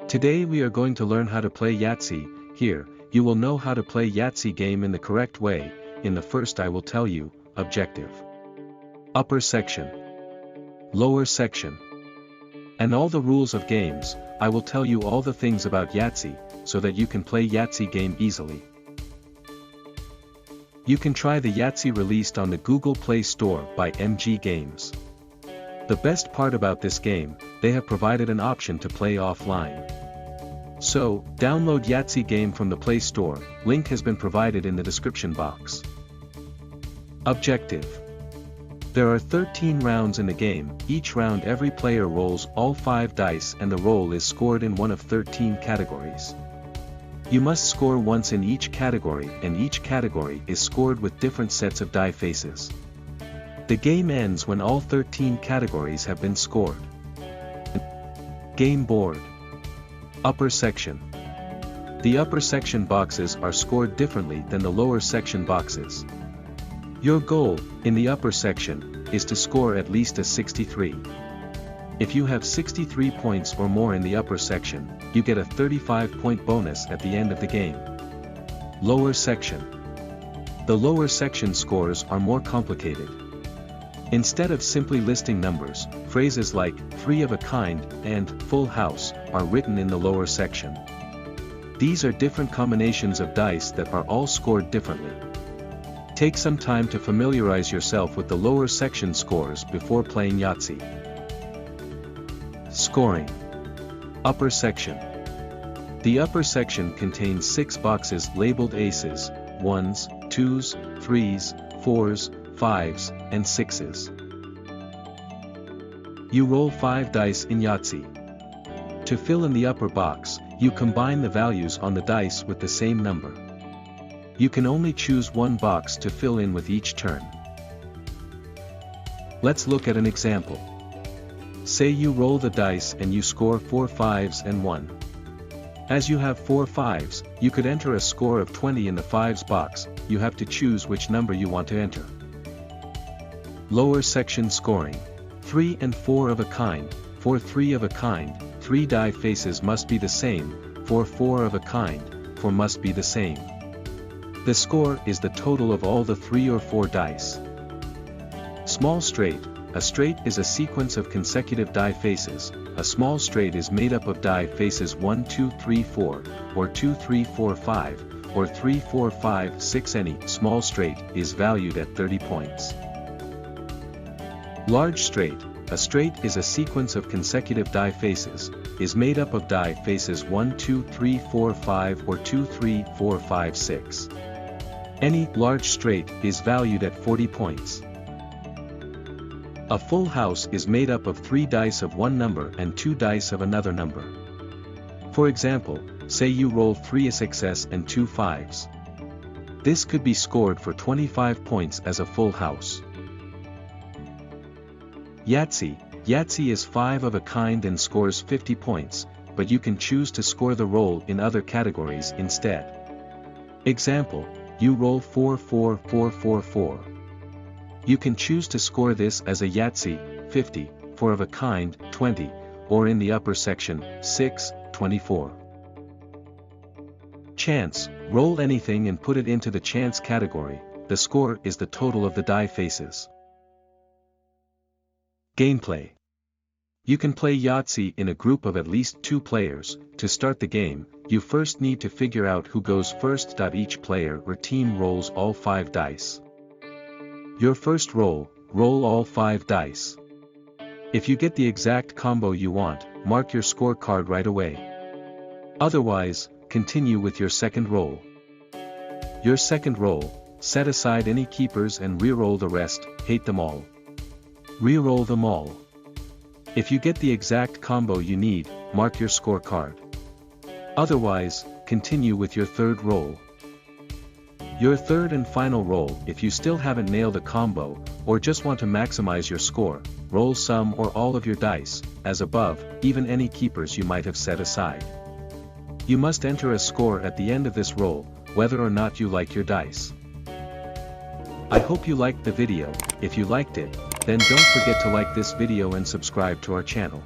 Today we are going to learn how to play Yahtzee. Here, you will know how to play Yahtzee game in the correct way. In the first I will tell you, objective, upper section, lower section, and all the rules of games. I will tell you all the things about Yahtzee, so that you can play Yahtzee game easily. You can try the Yahtzee released on the Google Play Store by MGGAMES. The best part about this game, they have provided an option to play offline. So, download Yahtzee game from the Play Store, link has been provided in the description box. Objective. There are 13 rounds in the game, each round every player rolls all 5 dice and the roll is scored in one of 13 categories. You must score once in each category and each category is scored with different sets of die faces. The game ends when all 13 categories have been scored. Game board. Upper section. The upper section boxes are scored differently than the lower section boxes. Your goal, in the upper section, is to score at least a 63. If you have 63 points or more in the upper section, you get a 35-point bonus at the end of the game. Lower section. The lower section scores are more complicated. Instead of simply listing numbers, phrases like, 3 of a kind, and, full house, are written in the lower section. These are different combinations of dice that are all scored differently. Take some time to familiarize yourself with the lower section scores before playing Yahtzee. Scoring. Upper section. The upper section contains 6 boxes labeled aces, 1s, 2s, 3s, 4s, 5s, and 6s. You roll 5 dice in Yahtzee. To fill in the upper box, you combine the values on the dice with the same number. You can only choose one box to fill in with each turn. Let's look at an example. Say you roll the dice and you score 4 5s and 1. As you have 4 5s, you could enter a score of 20 in the 5s box. You have to choose which number you want to enter. Lower section scoring. 3 and 4 of a kind. For 3 of a kind, 3 die faces must be the same. For 4 of a kind, 4 must be the same. The score is the total of all the 3 or 4 dice. Small straight. A straight is a sequence of consecutive die faces. A small straight is made up of die faces 1 2 3 4, or 2 3 4 5, or 3 4 5 6. Any small straight is valued at 30 points. Large straight. A straight is a sequence of consecutive die faces, is made up of die faces 1 2 3 4 5 or 2 3 4 5 6. Any large straight is valued at 40 points. A full house is made up of 3 dice of one number and 2 dice of another number. For example, say you roll 3 6s and 2 5s. This could be scored for 25 points as a full house. Yahtzee. Yahtzee is 5 of a kind and scores 50 points, but you can choose to score the roll in other categories instead. Example, you roll 4 4 4 4 4. You can choose to score this as a Yahtzee, 50, 4 of a kind, 20, or in the upper section, 6, 24. Chance. Roll anything and put it into the chance category. The score is the total of the die faces. Gameplay. You can play Yahtzee in a group of at least 2 players. To start the game, you first need to figure out who goes first. Each player or team rolls all 5 dice. Your first roll, roll all 5 dice. If you get the exact combo you want, mark your scorecard right away. Otherwise, continue with your second roll. Your second roll, set aside any keepers and reroll the rest, hate them all. Reroll them all. If you get the exact combo you need, mark your scorecard. Otherwise, continue with your third roll. Your third and final roll. If you still haven't nailed a combo, or just want to maximize your score, roll some or all of your dice, as above, even any keepers you might have set aside. You must enter a score at the end of this roll, whether or not you like your dice. I hope you liked the video. If you liked it, then don't forget to like this video and subscribe to our channel.